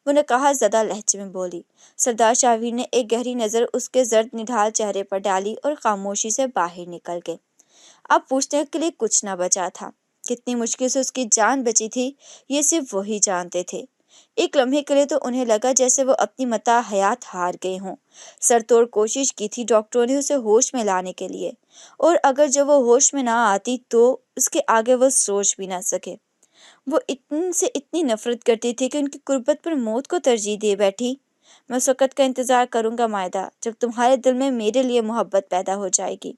وہ نقاہت زدہ لہجے میں بولی۔ سردار شاہویر نے ایک گہری نظر اس کے زرد نڈھال چہرے پر ڈالی اور خاموشی سے باہر نکل گئے۔ اب پوچھنے کے لیے کچھ نہ بچا تھا۔ کتنی مشکل سے اس کی جان بچی تھی یہ صرف وہی جانتے تھے۔ ایک لمحے کے لیے تو انہیں لگا جیسے وہ اپنی متاع حیات ہار گئے ہوں۔ سر توڑ کوشش کی تھی ڈاکٹروں نے اسے ہوش میں لانے کے لیے، اور اگر جب وہ ہوش میں نہ آتی تو اس کے آگے وہ سوچ بھی نہ سکے۔ وہ ان سے اتنی نفرت کرتی تھی کہ ان کی قربت پر موت کو ترجیح دے بیٹھی۔ میں اس وقت کا انتظار کروں گا مائدہ جب تمہارے دل میں میرے لیے محبت پیدا ہو جائے گی۔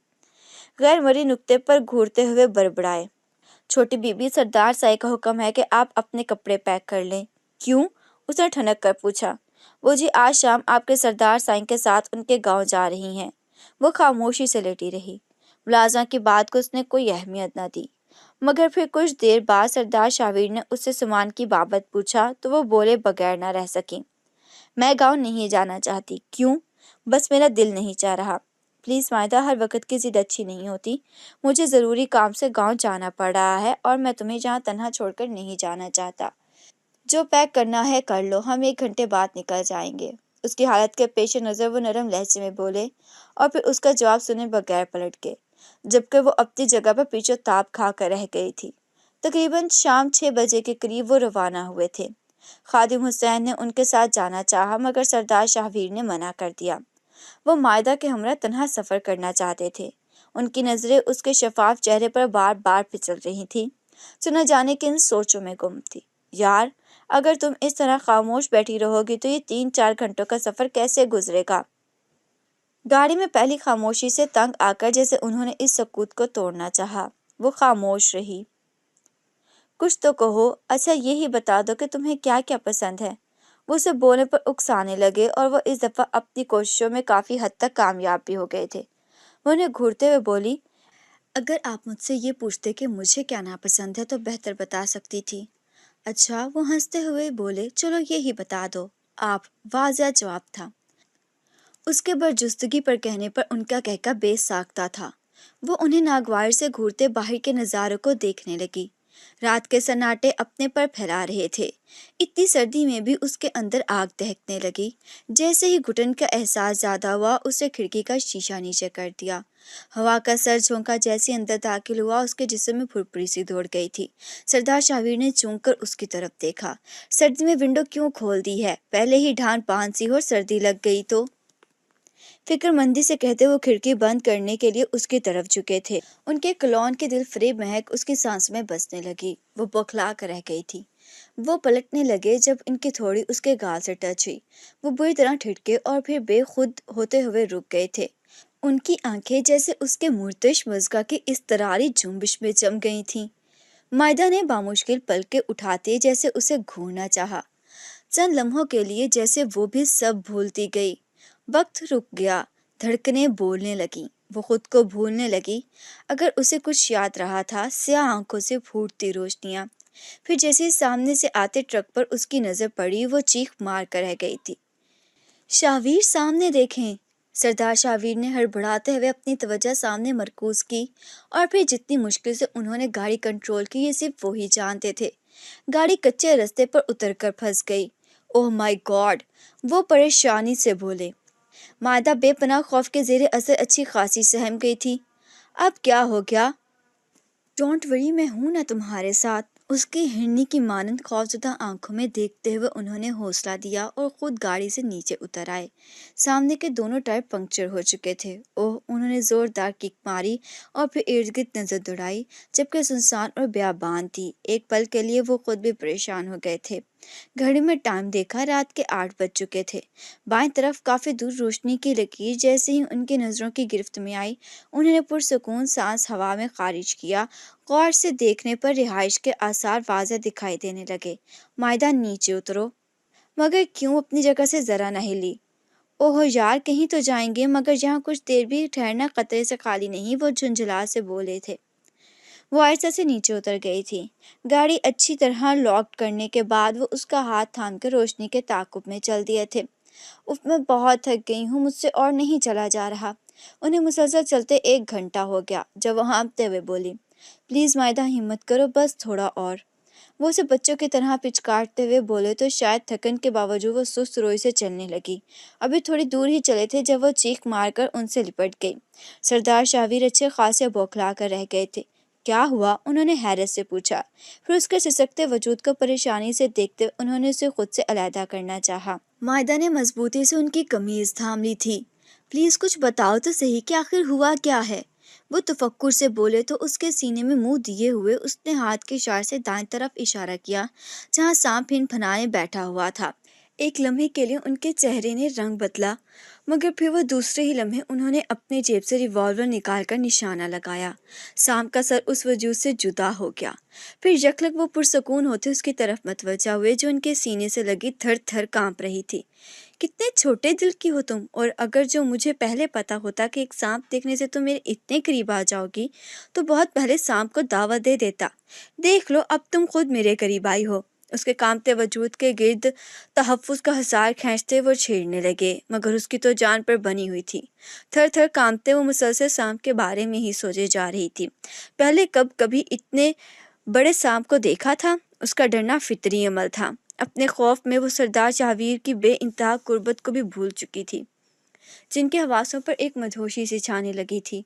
غیر مرئی نقطے پر گھورتے ہوئے بڑبڑائے۔ چھوٹی بی بی، سردار سائی کا حکم ہے کہ آپ اپنے کپڑے پیک کر لیں۔ کیوں؟ اس نے ٹھنک کر پوچھا۔ وہ جی آج شام آپ کے سردار سائی کے ساتھ ان کے گاؤں جا رہی ہیں۔ وہ خاموشی سے لیٹی رہی۔ ملازمہ کی بات کو اس نے کوئی اہمیت نہ دی، مگر پھر کچھ دیر بعد سردار شاہویر نے اس سے سامان کی بابت پوچھا تو وہ بولے بغیر نہ رہ سکی۔ میں گاؤں نہیں جانا چاہتی۔ کیوں؟ بس میرا دل نہیں چاہ رہا۔ پلیز مائدہ، ہر وقت کی ضد اچھی نہیں ہوتی۔ مجھے ضروری کام سے گاؤں جانا پڑ رہا ہے اور میں تمہیں جہاں تنہا چھوڑ کر نہیں جانا چاہتا۔ جو پیک کرنا ہے کر لو، ہم 1 گھنٹے بعد نکل جائیں گے۔ اس کی حالت کے پیش نظر وہ نرم لہجے میں بولے اور پھر اس کا جواب سنے بغیر پلٹ گئے، جبکہ وہ اپنی جگہ پر پیچھے تاب کھا کر رہ گئی تھی۔ تقریباً شام 6 بجے کے قریب وہ روانہ ہوئے تھے۔ خادم حسین نے ان کے ساتھ جانا چاہا مگر سردار شاہویر نے منع کر دیا۔ وہ مائدہ کے ہمراہ تنہا سفر کرنا چاہتے تھے۔ ان کی نظریں اس کے شفاف چہرے پر بار بار پھسل رہی تھیں، جو نہ جانے کن سوچوں میں گم تھی۔ یار، اگر تم اس طرح خاموش بیٹھی رہو گی تو یہ 3-4 گھنٹوں کا سفر کیسے گزرے گا؟ گاڑی میں پہلی خاموشی سے تنگ آ کر جیسے انہوں نے اس سکوت کو توڑنا چاہا، وہ خاموش رہی۔ کچھ تو کہو، اچھا یہی بتا دو کہ تمہیں کیا کیا پسند ہے۔ وہ اسے بولنے پر اکسانے لگے اور وہ اس دفعہ اپنی کوششوں میں کافی حد تک کامیاب بھی ہو گئے تھے۔ وہ انہیں گھورتے ہوئے بولی، اگر آپ مجھ سے یہ پوچھتے کہ مجھے کیا ناپسند ہے تو بہتر بتا سکتی تھی۔ اچھا، وہ ہنستے ہوئے بولے، چلو یہی بتا دو۔ آپ، واضح جواب تھا۔ اس کے برجستگی پر کہنے پر ان کا کہکا بے ساختہ تھا۔ وہ انہیں ناگوار سے گھورتے باہر کے نظاروں کو دیکھنے لگی۔ رات کے سناٹے اپنے پر پھیلا رہے تھے۔ اتنی سردی میں بھی اس کے اندر آگ دہکنے لگی۔ جیسے ہی گھٹن کا احساس زیادہ ہوا، اس نے کھڑکی کا شیشہ نیچے کر دیا۔ ہوا کا سر جھونکا جیسے اندر داخل ہوا، اس کے جسم میں پھرپھری سی دوڑ گئی تھی۔ سردار شاہویر نے چونک کر اس کی طرف دیکھا۔ سردی میں ونڈو کیوں کھول دی ہے؟ پہلے ہی ڈھان پان سی اور سردی لگ گئی تو؟ فکر مندی سے کہتے وہ کھڑکی بند کرنے کے لیے اس کی طرف جھکے تھے۔ ان کے کلون کی دل فریب مہک اس کی سانس میں بسنے لگی۔ وہ بوکھلا کر رہ گئی تھی۔ وہ پلٹنے لگے جب ان کی تھوڑی اس کے گال سے ٹچ ہوئی۔ وہ بری طرح ٹھٹکے اور پھر بے خود ہوتے ہوئے رک گئے تھے۔ ان کی آنکھیں جیسے اس کے مرتعش مژگاں کی اضطراری جنبش میں جم گئی تھیں۔ مائدہ نے بامشکل پلکیں اٹھاتے جیسے اسے گھورنا چاہا۔ چند لمحوں کے لیے جیسے وہ بھی سب بھولتی گئی۔ وقت رک گیا، دھڑکنیں بولنے لگیں، وہ خود کو بھولنے لگی۔ اگر اسے کچھ یاد رہا تھا، سیاہ آنکھوں سے پھوٹتی روشنیاں۔ پھر جیسے سامنے سے آتے ٹرک پر اس کی نظر پڑی، وہ چیخ مار کر رہ گئی تھی۔ شاہویر، سامنے دیکھیں۔ سردار شاہویر نے ہڑبڑاتے ہوئے اپنی توجہ سامنے مرکوز کی، اور پھر جتنی مشکل سے انہوں نے گاڑی کنٹرول کی یہ صرف وہی جانتے تھے۔ گاڑی کچے رستے پر اتر کر پھنس گئی۔ اوہ مائی گاڈ! وہ پریشانی سے بولے۔ مائدہ بے پناہ خوف کے زیر اثر اچھی خاصی سہم گئی تھی۔ اب کیا ہو گیا؟ ڈونٹ وری، میں ہوں نا تمہارے ساتھ۔ اس کی ہرنی کی مانند خوفزدہ آنکھوں میں دیکھتے ہوئے انہوں نے حوصلہ دیا اور خود گاڑی سے نیچے اتر آئے۔ سامنے کے دونوں ٹائر پنکچر ہو چکے تھے۔ اوہ! انہوں نے زوردار کک ماری اور پھر ارد گرد نظر دوڑائی، جبکہ سنسان اور بیابان تھی۔ ایک پل کے لیے وہ خود بھی پریشان ہو گئے تھے۔ گھڑی میں ٹائم دیکھا، رات کے 8 بج چکے تھے۔ بائیں طرف کافی دور روشنی کی لکیر جیسے ہی ان کی نظروں کی گرفت میں آئی، انہوں نے پرسکون سانس ہوا میں خارج کیا۔ غور سے دیکھنے پر رہائش کے آثار واضح دکھائی دینے لگے۔ مائدہ، نیچے اترو۔ مگر کیوں؟ اپنی جگہ سے ذرا نہ ہلی۔ اوہ یار، کہیں تو جائیں گے، مگر یہاں کچھ دیر بھی ٹھہرنا خطرے سے خالی نہیں، وہ جھنجھلا سے بولے تھے۔ وہ آہستہ سے نیچے اتر گئی تھی۔ گاڑی اچھی طرح لاک کرنے کے بعد وہ اس کا ہاتھ تھام کر روشنی کے تعاقب میں چل دیے تھے۔ اف، میں بہت تھک گئی ہوں، مجھ سے اور نہیں چلا جا رہا۔ انہیں مسلسل چلتے 1 گھنٹہ ہو گیا۔ جب وہ ہانپتے ہوئے بولی، پلیز مائدہ، ہمت کرو، بس تھوڑا اور۔ وہ اسے بچوں کی طرح پچکارتے ہوئے بولے تو شاید تھکن کے باوجود وہ سست روئی سے چلنے لگی۔ ابھی تھوڑی دور ہی چلے تھے جب وہ چیخ مار کر ان سے لپٹ گئی۔ سردار شاہویر اچھے خاصے بوکھلا کر رہ گئے تھے۔ کیا ہوا؟ انہوں نے حیرت سے پوچھا۔ پھر اس کے سسکتے وجود کو پریشانی سے دیکھتے انہوں نے اسے خود سے علیحدہ کرنا چاہا۔ مائدہ نے مضبوطی سے ان کی قمیض تھام لی تھی۔ پلیز کچھ بتاؤ تو صحیح کہ آخر ہوا کیا ہے؟ وہ تفکر سے بولے تو اس کے سینے میں منہ دیے ہوئے اس نے ہاتھ کے اشارے سے دائیں طرف اشارہ کیا جہاں سانپ پھن پھنائے بیٹھا ہوا تھا۔ ایک لمحے کے لیے ان کے چہرے نے رنگ بدلا، مگر پھر وہ دوسرے ہی لمحے انہوں نے اپنی جیب سے ریوالور نکال کر نشانہ لگایا۔ سانپ کا سر اس وجود سے جدا ہو گیا۔ پھر یکلک وہ پرسکون ہوتے اس کی طرف متوجہ ہوئے جو ان کے سینے سے لگی تھر تھر کانپ رہی تھی۔ کتنے چھوٹے دل کی ہو تم، اور اگر جو مجھے پہلے پتا ہوتا کہ ایک سانپ دیکھنے سے تم میرے اتنے قریب آ جاؤ گی تو بہت پہلے سانپ کو دعوت دے دیتا۔ دیکھ لو اب تم خود میرے قریب آئی ہو۔ اس کے کانپتے وجود کے گرد تحفظ کا حصار کھینچتے وہ چھیڑنے لگے، مگر اس کی تو جان پر بنی ہوئی تھی۔ تھر تھر کانپتے وہ مسلسل سانپ کے بارے میں ہی سوچے جا رہی تھی۔ پہلے کبھی اتنے بڑے سانپ کو دیکھا تھا؟ اس کا ڈرنا فطری عمل تھا۔ اپنے خوف میں وہ سردار شاہویر کی بے انتہا قربت کو بھی بھول چکی تھی، جن کے حواسوں پر ایک مدہوشی سی چھانے لگی تھی۔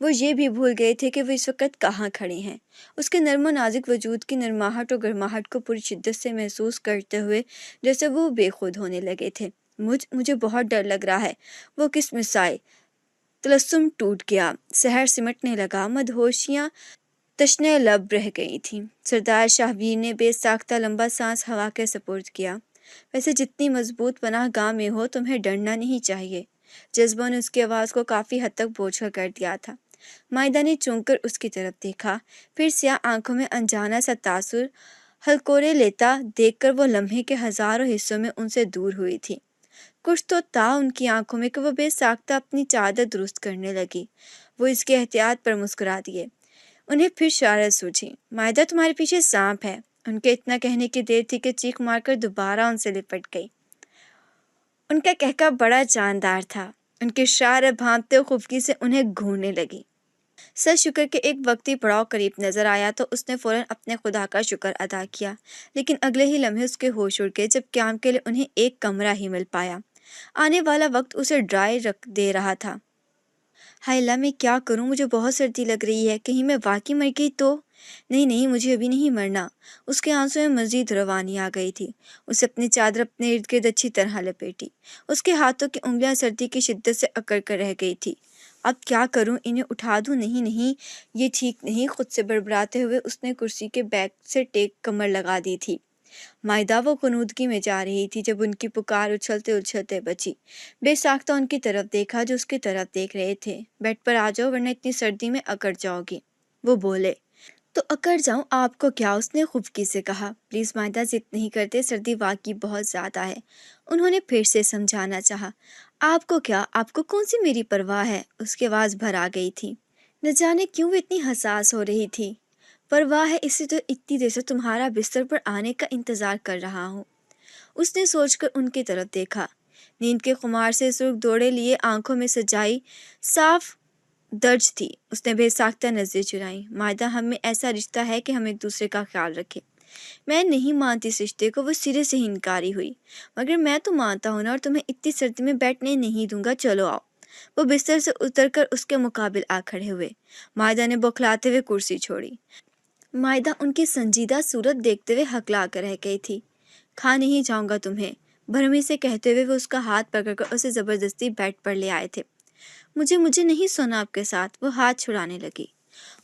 وہ یہ بھی بھول گئے تھے کہ وہ اس وقت کہاں کھڑے ہیں، اس کے نرم و نازک وجود کی نرماہٹ اور گرماہٹ کو پوری شدت سے محسوس کرتے ہوئے جیسے وہ بے خود ہونے لگے تھے۔ مجھے بہت ڈر لگ رہا ہے، وہ کس مسائے تلسم ٹوٹ گیا، سحر سمٹنے لگا، مدہوشیاں تشنہ لب رہ گئی تھیں۔ سردار شاہویر نے بے ساختہ لمبا سانس ہوا کے سپرد کیا۔ ویسے جتنی مضبوط پناہ گاہ میں ہو تمہیں ڈرنا نہیں چاہیے۔ جذبوں نے اس کی آواز کو کافی حد تک بوجھل کر دیا تھا۔ مائدہ نے چونک کر اس کی طرف دیکھا، پھر سیاہ آنکھوں میں انجانا سا تاثر ہلکورے لیتا دیکھ کر وہ لمحے کے ہزاروں حصوں میں ان سے دور ہوئی تھی۔ کچھ تو تھا ان کی آنکھوں میں کہ وہ بے ساختہ اپنی چادر درست کرنے لگی۔ وہ اس کے احتیاط پر مسکرا دیے۔ انہیں پھر شرارت سوچی۔ مائدہ تمہارے پیچھے سانپ ہے۔ ان کے اتنا کہنے کی دیر تھی کہ چیخ مار کر دوبارہ ان سے لپٹ گئی۔ ان کا کہکا بڑا جاندار تھا۔ ان کی شرارت بھانپتے ہوئے خفگی سے انہیں گھورنے لگی۔ سر شکر کے ایک وقتی پڑاؤ قریب نظر آیا تو اس نے فوراً اپنے خدا کا شکر ادا کیا، لیکن اگلے ہی لمحے اس کے ہوش اڑ گئے جب قیام کے لیے انہیں ایک کمرہ ہی مل پایا۔ آنے والا وقت اسے ڈرائے رکھ دے رہا تھا۔ ہائے اللہ، میں کیا کروں؟ مجھے بہت سردی لگ رہی ہے، کہیں میں واقعی مر گئی تو؟ نہیں، مجھے ابھی نہیں مرنا۔ اس کے آنسوں میں مزید روانی آ گئی تھی۔ اسے اپنی چادر اپنے ارد گرد اچھی طرح لپیٹی۔ اس کے ہاتھوں کی انگلیاں سردی کی شدت سے اکڑ کر رہ گئی تھی۔ اب کیا کروں؟ انہیں اٹھا دوں؟ نہیں، یہ ٹھیک نہیں۔ خود سے بڑبڑاتے ہوئے اس نے کرسی کے بیک سے ٹیک کمر لگا دی تھی۔ مائدہ وہ غنودگی میں جا رہی تھی جب ان کی پکار اچھلتے اچھلتے بچی۔ بے ساختہ ان کی طرف دیکھا جو اس کی طرف دیکھ رہے تھے۔ بیڈ پر آ جاؤ ورنہ اتنی سردی میں اکڑ جاؤ گی۔ وہ بولے۔ تو اکڑ جاؤں، آپ کو کیا؟ اس نے خفگی سے کہا۔ پلیز مائدہ، ضد نہیں کرتے، سردی واقعی بہت زیادہ ہے۔ انہوں نے پھر سے سمجھانا چاہا۔ آپ کو کیا؟ آپ کو کون سی میری پرواہ ہے؟ اس کی آواز بھر آ گئی تھی۔ نہ جانے کیوں وہ اتنی حساس ہو رہی تھی۔ پرواہ ہے اسی تو اتنی دیر سے تمہارا بستر پر آنے کا انتظار کر رہا ہوں۔ اس نے سوچ کر ان کی طرف دیکھا۔ نیند کے خمار سے سرخ دوڑے لیے آنکھوں میں سجائی صاف درج تھی۔ اس نے بے ساختہ نظریں چرائیں۔ مائدہ، ہم میں ایسا رشتہ ہے کہ ہم ایک دوسرے کا خیال رکھیں۔ میں نہیں مانتی اس رشتے کو، وہ سرے سے ہی انکاری ہوئی۔ مگر میں تو مانتا ہوں نا، اور تمہیں اتنی سردی میں بیٹھنے نہیں دوں گا، چلو آؤ۔ وہ بستر سے اتر کر اس کے مقابل آ کھڑے ہوئے۔ مائدہ نے بوکھلاتے ہوئے کرسی چھوڑی۔ مائدہ ان کی سنجیدہ صورت دیکھتے ہوئے ہکلا کر رہ گئی تھی۔ کھا نہیں جاؤں گا تمہیں، بھرمی سے کہتے ہوئے وہ اس کا ہاتھ پکڑ کر اسے زبردستی بیڈ پر لے آئے تھے۔ مجھے نہیں سونا آپ کے ساتھ، وہ ہاتھ چھڑانے لگی۔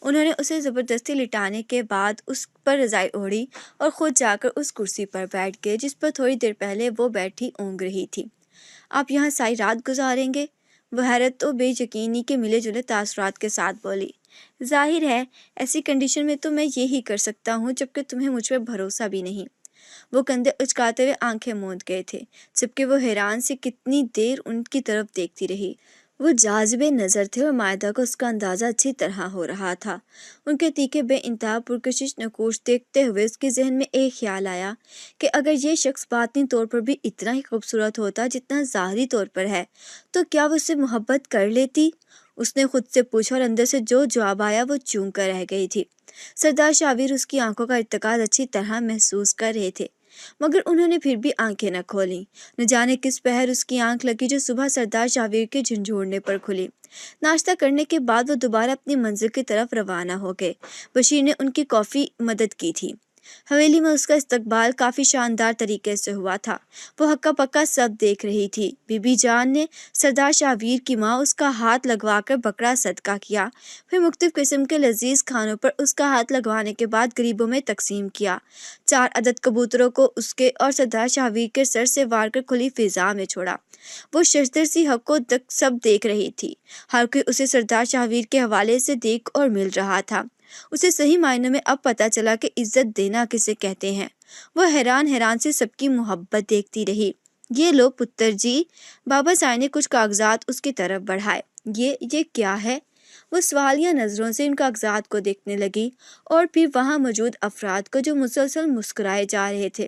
انہوں نے اسے زبردستی لٹانے کے بعد اس پر رضائی اوڑھی اور خود جا کر اس کرسی پر بیٹھ گئے جس پر تھوڑی دیر پہلے وہ بیٹھی اونگ رہی تھی۔ آپ یہاں ساری رات گزاریں گے؟ وہ حیرت و بے یقینی کے ملے جلے تاثرات کے ساتھ بولی۔ ظاہر ہے، ایسی کنڈیشن میں تو میں یہی کر سکتا ہوں جبکہ تمہیں مجھ پر بھروسہ بھی نہیں۔ وہ کندھے اچکاتے ہوئے آنکھیں موند گئے تھے، جبکہ وہ حیران سے کتنی دیر ان کی طرف دیکھتی رہی۔ وہ جاذب نظر تھے اور مائدہ کو اس کا اندازہ اچھی طرح ہو رہا تھا۔ ان کے تیکھے بے انتہا پرکشش نقوش دیکھتے ہوئے اس کے ذہن میں ایک خیال آیا کہ اگر یہ شخص باطنی طور پر بھی اتنا ہی خوبصورت ہوتا جتنا ظاہری طور پر ہے تو کیا وہ اس سے محبت کر لیتی؟ اس نے خود سے پوچھا اور اندر سے جو جواب آیا وہ چونک کر رہ گئی تھی۔ سردار شاویر اس کی آنکھوں کا ارتکاز اچھی طرح محسوس کر رہے تھے، مگر انہوں نے پھر بھی آنکھیں نہ کھولیں۔ نہ جانے کس پہر اس کی آنکھ لگی جو صبح سردار شاویر کے جھنجھوڑنے پر کھلی۔ ناشتہ کرنے کے بعد وہ دوبارہ اپنی منزل کی طرف روانہ ہو گئے۔ بشیر نے ان کی کافی مدد کی تھی۔ حویلی میں اس کا استقبال کافی شاندار طریقے سے ہوا تھا۔ وہ ہکا پکا سب دیکھ رہی تھی۔ بی بی جان نے سردار شاویر کی ماں اس کا ہاتھ لگوا کر بکرا صدقہ کیا، پھر مختلف قسم کے لذیذ کھانوں پر اس کا ہاتھ لگوانے کے بعد غریبوں میں تقسیم کیا۔ 4 عدد کبوتروں کو اس کے اور سردار شاویر کے سر سے وار کر کھلی فضا میں چھوڑا۔ وہ ششدر سی حقوں تک سب دیکھ رہی تھی۔ ہر کوئی اسے سردار شاویر کے حوالے سے دیکھ اور مل رہا تھا۔ اسے صحیح معنوں میں اب پتہ چلا کہ عزت دینا کسے کہتے ہیں۔ وہ حیران سے سب کی محبت دیکھتی رہی۔ یہ لو پتر جی، بابا سائی نے کچھ کاغذات اس کی طرف بڑھائے۔ یہ کیا ہے؟ وہ سوالیہ نظروں سے ان کاغذات کو دیکھنے لگی اور پھر وہاں موجود افراد کو جو مسلسل مسکرائے جا رہے تھے۔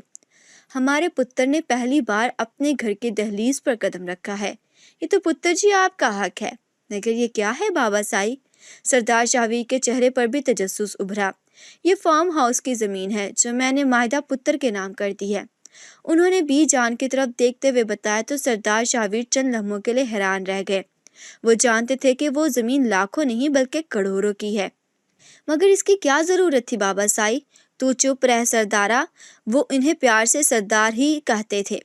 ہمارے پتر نے پہلی بار اپنے گھر کی دہلیز پر قدم رکھا ہے۔ یہ تو پتر جی آپ کا حق ہے، مگر یہ کیا ہے بابا سائی؟ سردار شاویر کے چہرے پر بھی تجسس ابھرا۔ یہ فارم ہاؤس کی زمین ہے جو میں نے ماہدہ پتر کے نام کر دی ہے، انہوں نے بی جان کی طرف دیکھتے ہوئے بتایا تو سردار شاویر چند لمحوں کے لیے حیران رہ گئے۔ وہ جانتے تھے کہ وہ زمین لاکھوں نہیں بلکہ کروڑوں کی ہے، مگر اس کی کیا ضرورت تھی بابا سائی؟ تو چپ رہ سردارا، وہ انہیں پیار سے سردار ہی کہتے تھے۔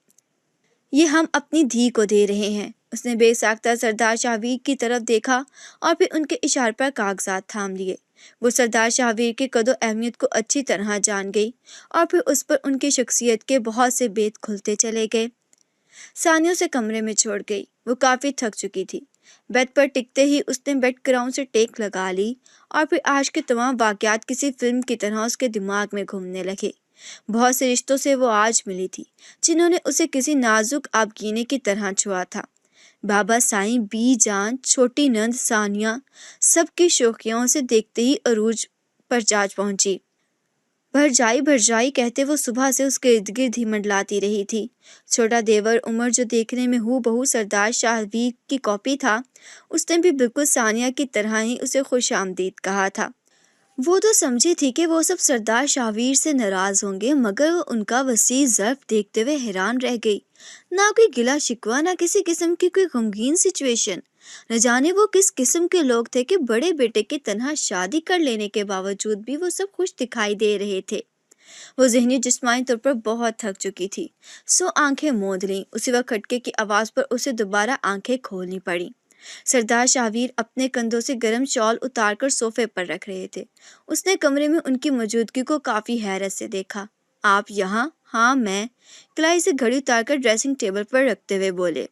یہ ہم اپنی دھی کو دے رہے ہیں۔ اس نے بے ساختہ سردار شاویر کی طرف دیکھا اور پھر ان کے اشارے پر کاغذات تھام لیے۔ وہ سردار شاویر کے قد و اہمیت کو اچھی طرح جان گئی اور پھر اس پر ان کی شخصیت کے بہت سے بید کھلتے چلے گئے۔ ثانیوں سے کمرے میں چھوڑ گئی۔ وہ کافی تھک چکی تھی۔ بیڈ پر ٹکتے ہی اس نے بیڈ گراؤنڈ سے ٹیک لگا لی اور پھر آج کے تمام واقعات کسی فلم کی طرح اس کے دماغ میں گھومنے لگے۔ بہت سے رشتوں سے وہ آج ملی تھی جنہوں نے اسے کسی نازک آبگینے کی طرح چھوا تھا۔ بابا سائیں، بی جان، چھوٹی نند ثانیہ، سب کی شوخیوں سے دیکھتے ہی عروج پر جا پہنچی۔ بھرجائی کہتے وہ صبح سے اس کے ارد گرد ہی منڈلاتی رہی تھی۔ چھوٹا دیور عمر جو دیکھنے میں ہو بہو سردار شاویر کی کاپی تھا، اس نے بھی بالکل ثانیہ کی طرح ہی اسے خوش آمدید کہا تھا۔ وہ تو سمجھی تھی کہ وہ سب سردار شاویر سے ناراض ہوں گے، مگر وہ ان کا وسیع ظرف دیکھتے ہوئے حیران رہ گئی۔ نہ کوئی گلا شکوہ، نہ کسی قسم کی کوئی غمگین سچویشن۔ نہ جانے وہ کس قسم کے لوگ تھے کہ بڑے بیٹے کی تنہا شادی کر لینے کے باوجود بھی وہ سب خوش دکھائی دے رہے تھے۔ وہ ذہنی جسمانی طور پر بہت تھک چکی تھی، سو آنکھیں موند لیں۔ اسی وقت کھٹکے کی آواز پر اسے دوبارہ آنکھیں کھولنی پڑی۔ سردار شاویر اپنے کندھوں سے گرم شال اتار کر صوفے پر رکھ رہے تھے۔ اس نے کمرے میں ان کی موجودگی کو کافی حیرت سے دیکھا۔ آپ یہاں؟ ہاں میں، کلائی سے گھڑی اتار کر ڈریسنگ ٹیبل پر رکھتے ہوئے بولے۔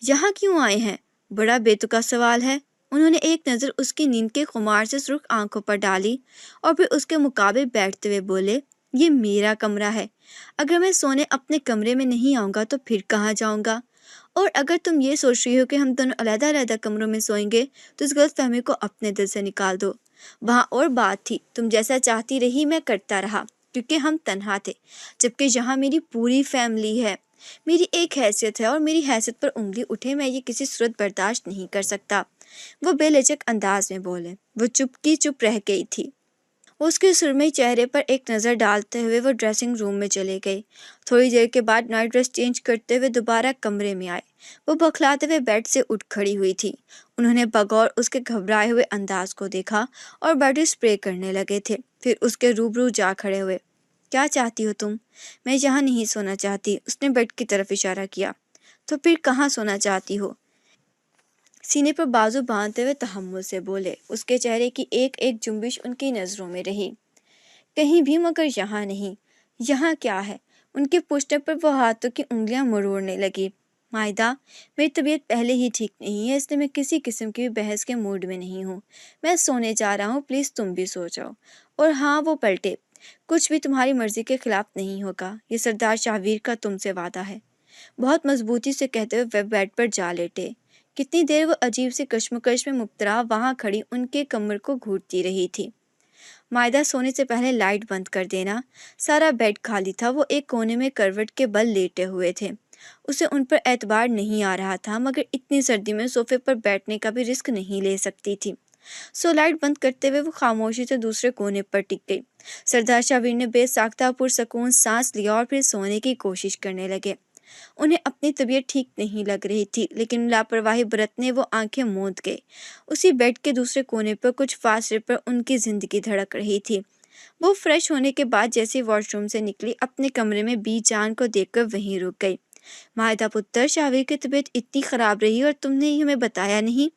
یہاں کیوں آئے ہیں؟ بڑا بےتکا سوال ہے۔ انہوں نے ایک نظر اس کی نیند کے خمار سے سرخ آنکھوں پر ڈالی اور پھر اس کے مقابل بیٹھتے ہوئے بولے، یہ میرا کمرہ ہے۔ اگر میں سونے اپنے کمرے میں نہیں آؤں گا تو پھر کہاں جاؤں گا؟ اور اگر تم یہ سوچ رہی ہو کہ ہم دونوں علیحدہ علیحدہ کمروں میں سوئیں گے تو اس غلط فہمی کو اپنے دل سے نکال دو۔ وہاں اور بات تھی، تم جیسا چاہتی رہی میں کرتا رہا کیونکہ ہم تنہا تھے، جبکہ یہاں میری پوری فیملی ہے۔ میری ایک حیثیت ہے اور میری حیثیت پر انگلی اٹھے میں یہ کسی صورت برداشت نہیں کر سکتا۔ وہ بے لچک انداز میں بولے۔ وہ چپ رہ گئی تھی۔ اس کے سرمئی چہرے پر ایک نظر ڈالتے ہوئے وہ ڈریسنگ روم میں چلے گئے۔ تھوڑی دیر کے بعد نائٹ ڈریس چینج کرتے ہوئے دوبارہ کمرے میں آئے۔ وہ بکھلاتے ہوئے بیڈ سے اٹھ کھڑی ہوئی تھی۔ انہوں نے بغور اس کے گھبرائے ہوئے انداز کو دیکھا اور بیڈ اسپرے کرنے لگے تھے، پھر اس کے روبرو جا کھڑے ہوئے۔ کیا چاہتی ہو تم؟ میں یہاں نہیں سونا چاہتی، اس نے بیڈ کی طرف اشارہ کیا۔ تو پھر کہاں سونا چاہتی ہو؟ سینے پر بازو باندھتے ہوئے تحمل سے بولے۔ اس کے چہرے کی ایک ایک جنبش ان کی نظروں میں رہی۔ کہیں بھی مگر یہاں نہیں۔ یہاں کیا ہے؟ ان کے پوچھنے پر وہ ہاتھوں کی انگلیاں مروڑنے لگی۔ مائدہ، میری طبیعت پہلے ہی ٹھیک نہیں ہے، اس لیے میں کسی قسم کی بحث کے موڈ میں نہیں ہوں۔ میں سونے جا رہا ہوں، پلیز تم بھی سو جاؤ۔ اور ہاں، وہ پلٹے، کچھ بھی تمہاری مرضی کے خلاف نہیں ہوگا، یہ سردار شاویر کا تم سے وعدہ ہے، بہت مضبوطی سے کہتے ہوئے وہ بیڈ پر جا لیٹے۔ کتنی دیر وہ عجیب سی کشمکش میں مبتلا وہاں کھڑی ان کے کمر کو گھورتی رہی تھی۔ مائدہ، سونے سے پہلے لائٹ بند کر دینا۔ سارا بیڈ خالی تھا، وہ ایک کونے میں کروٹ کے بل لیٹے ہوئے تھے۔ اسے ان پر اعتبار نہیں آ رہا تھا، مگر اتنی سردی میں صوفے پر بیٹھنے کا بھی رسک نہیں لے سکتی تھی۔ سو لائٹ بند کرتے ہوئے وہ خاموشی سے دوسرے کونے پر ٹک گئی۔ سردار شاویر نے بے ساختہ پرسکون سانس لیا اور پھر سونے کی کوشش کرنے لگے۔ انہیں اپنی طبیعت ٹھیک نہیں لگ رہی تھی، لیکن لاپرواہی برتنے وہ آنکھیں موند گئے۔ اسی بیڈ کے دوسرے کونے پر کچھ فاصلے پر ان کی زندگی دھڑک رہی تھی۔ وہ فریش ہونے کے بعد جیسے واش روم سے نکلی، اپنے کمرے میں بی جان کو دیکھ کر وہیں رک گئی۔ ماہدہ پتر، شاویر کی طبیعت اتنی خراب رہی اور تم نے ہمیں بتایا نہیں؟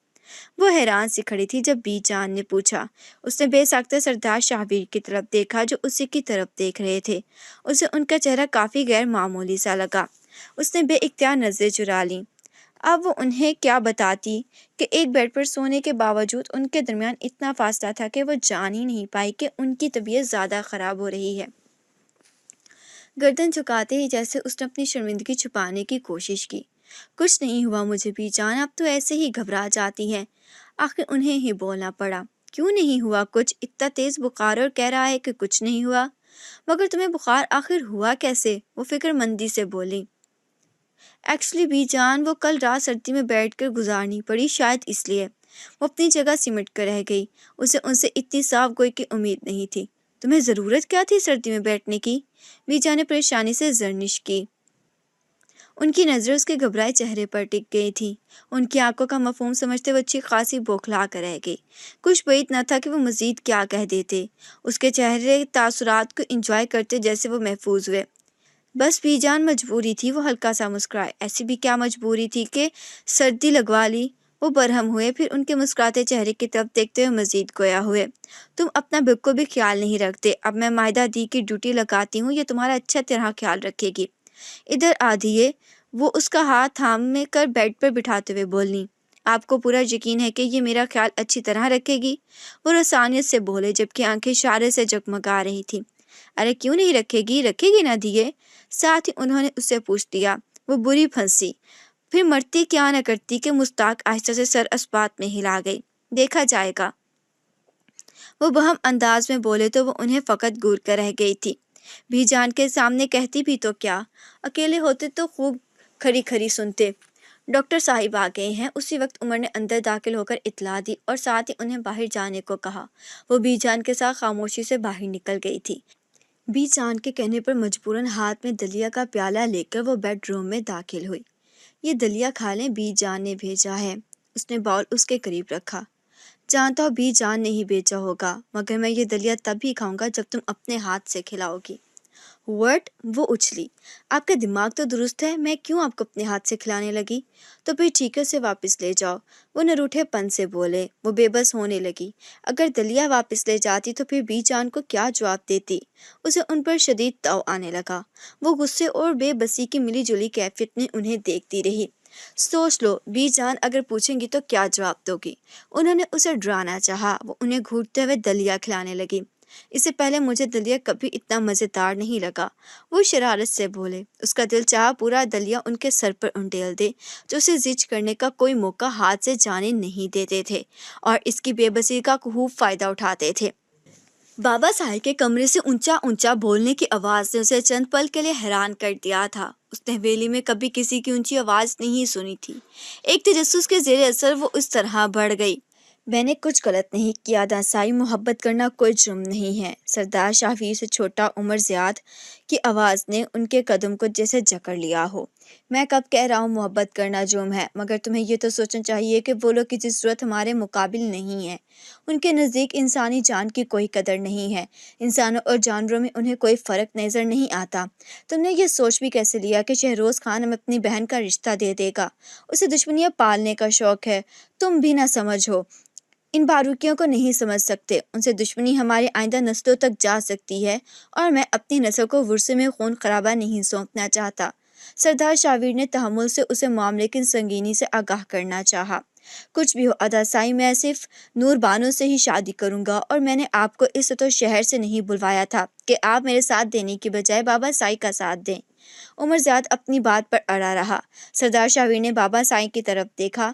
وہ حیران سی کھڑی تھی جب بی جان نے پوچھا۔ اس نے بے ساختہ سردار شاویر کی طرف دیکھا جو اسی کی طرف دیکھ رہے تھے۔ اسے ان کا چہرہ کافی غیر معمولی سا لگا۔ اس نے بے اختیار نظریں چرا لیں۔ اب وہ انہیں کیا بتاتی کہ ایک بیڈ پر سونے کے باوجود ان کے درمیان اتنا فاصلہ تھا کہ وہ جان ہی نہیں پائی کہ ان کی طبیعت زیادہ خراب ہو رہی ہے۔ گردن جھکاتے ہی جیسے اس نے اپنی شرمندگی چھپانے کی کوشش کی۔ کچھ نہیں ہوا مجھے بھی جان، اب تو ایسے ہی گھبرا جاتی ہے۔ آخر انہیں ہی بولنا پڑا۔ کیوں نہیں ہوا کچھ؟ اتنا تیز بخار اور کہہ رہا ہے کہ کچھ نہیں ہوا۔ مگر تمہیں بخار آخر ہوا کیسے؟ وہ فکر مندی سے بولی۔ ایکچولی بی جان، وہ کل رات سردی میں بیٹھ کر گزارنی پڑی، شاید اس لیے۔ وہ اپنی جگہ سمٹ کر رہ گئی۔ اسے ان سے اتنی صاف گوئی کی امید نہیں تھی۔ تمہیں ضرورت کیا تھی سردی میں بیٹھنے کی؟ بی جان نے پریشانی سے زرنش کی۔ ان کی نظریں اس کے گھبرائے چہرے پر ٹک گئی تھیں۔ ان کی آنکھوں کا مفہوم سمجھتے وہ اچھی خاصی بوکھلا کر رہ گئی۔ کچھ بعید نہ تھا کہ وہ مزید کیا کہہ دیتے۔ اس کے چہرے تاثرات کو انجوائے کرتے جیسے وہ محفوظ ہوئے۔ بس بی جان، مجبوری تھی۔ وہ ہلکا سا مسکرائے۔ ایسی بھی کیا مجبوری تھی کہ سردی لگوا لی؟ وہ برہم ہوئے، پھر ان کے مسکراتے چہرے کی طرف دیکھتے ہوئے مزید گویا ہوئے۔ تم اپنا بالکل بھی خیال نہیں رکھتے۔ اب میں ماہدہ دی کی ڈیوٹی لگاتی ہوں، یہ تمہارا اچھا طرح خیال رکھے گی۔ ادھر آدھیے۔ وہ اس کا ہاتھ تھام کر بیڈ پر بٹھاتے ہوئے بولیں۔ آپ کو پورا یقین ہے کہ یہ میرا خیال اچھی طرح رکھے گی؟ وہ رسانیت سے بولے جبکہ آنکھیں اشارے سے جگمگا رہی تھیں۔ ارے کیوں نہیں رکھے گی؟ رکھے گی نہ دیے؟ ساتھ ہی انہوں نے اس سے پوچھ لیا۔ وہ بری پھنسی۔ پھر مرتی کیا نہ کرتی کہ مستاق آہستہ سے سر اسبات میں ہلا گئی۔ دیکھا جائے گا۔ وہ بہم انداز میں بولے تو وہ انہیں فقط گور کر رہ گئی تھی۔ بھی جان کے سامنے کہتی بھی تو کیا؟ اکیلے ہوتے تو خوب کھری کھری سنتے۔ ڈاکٹر صاحب آ گئے ہیں۔ اسی وقت عمر نے اندر داخل ہو کر اطلاع دی اور ساتھ ہی انہیں باہر جانے کو کہا۔ وہ بی جان کے ساتھ خاموشی سے باہر نکل گئی تھی۔ بی جان کے کہنے پر مجبوراً ہاتھ میں دلیا کا پیالہ لے کر وہ بیڈ روم میں داخل ہوئی۔ یہ دلیا کھا لیں، بی جان نے بھیجا ہے۔ اس نے باؤل اس کے قریب رکھا۔ جانتا ہوں بی جان نے ہی بھیجا ہوگا، مگر میں یہ دلیا تب ہی کھاؤں گا جب تم اپنے ہاتھ سے کھلاؤ گی۔ وٹ؟ وہ اچھلی۔ آپ کا دماغ تو درست ہے، میں کیوں آپ کو اپنے ہاتھ سے کھلانے لگی؟ تو پھر ٹھیک ہے، اسے واپس لے جاؤ۔ وہ نروٹھے پن سے بولے۔ وہ بے بس ہونے لگی۔ اگر دلیا واپس لے جاتی تو پھر بی جان کو کیا جواب دیتی؟ اسے ان پر شدید طو آنے لگا۔ وہ غصے اور بے بسی کی ملی جلی کیفیت میں انہیں دیکھتی رہی۔ سوچ لو بی جان، اگر پوچھیں گی تو کیا جواب دو گی؟ انہوں نے اسے ڈرانا چاہا۔ وہ انہیں گھورتے ہوئے دلیا کھلانے لگی۔ اس سے پہلے مجھے دلیا کبھی اتنا مزیدار نہیں لگا، وہ شرارت سے بولے۔ اس کا دل چاہا پورا دلیا ان کے سر پر انڈیل دے، جو اسے ضج کرنے کا کوئی موقع ہاتھ سے جانے نہیں دیتے تھے اور اس کی بے بسی کا خوب فائدہ اٹھاتے تھے۔ بابا صاحب کے کمرے سے اونچا اونچا بولنے کی آواز نے اسے چند پل کے لیے حیران کر دیا تھا۔ اس نے حویلی میں کبھی کسی کی اونچی آواز نہیں سنی تھی۔ ایک تجسس کے زیر اثر وہ اس طرح بڑھ گئی۔ میں نے کچھ غلط نہیں کیا داسائی، محبت کرنا کوئی جرم نہیں ہے۔ سردار شاویر سے چھوٹا عمر زیاد کی آواز نے ان کے قدم کو جیسے جکڑ لیا ہو۔ میں کب کہہ رہا ہوں محبت کرنا جرم ہے، مگر تمہیں یہ تو سوچنا چاہیے کہ وہ لوگ کسی صورت ہمارے مقابل نہیں ہیں۔ ان کے نزدیک انسانی جان کی کوئی قدر نہیں ہے۔ انسانوں اور جانوروں میں انہیں کوئی فرق نظر نہیں آتا۔ تم نے یہ سوچ بھی کیسے لیا کہ شہروز خان ہمیں اپنی بہن کا رشتہ دے دے گا؟ اسے دشمنیاں پالنے کا شوق ہے۔ تم بھی نہ سمجھو، ان باروکیوں کو نہیں سمجھ سکتے۔ ان سے دشمنی ہماری آئندہ نسلوں تک جا سکتی ہے اور میں اپنی نسل کو ورثے میں خون خرابہ نہیں سونپنا چاہتا۔ سردار شاویر نے تحمل سے اسے معاملے کی سنگینی سے آگاہ کرنا چاہا۔ کچھ بھی ہو ادا سائی، میں صرف نور بانو سے ہی شادی کروں گا، اور میں نے آپ کو اس تو شہر سے نہیں بلوایا تھا کہ آپ میرے ساتھ دینے کی بجائے بابا سائی کا ساتھ دیں۔ عمر زیاد اپنی بات پر اڑا رہا۔ سردار شاویر نے بابا سائی کی طرف دیکھا۔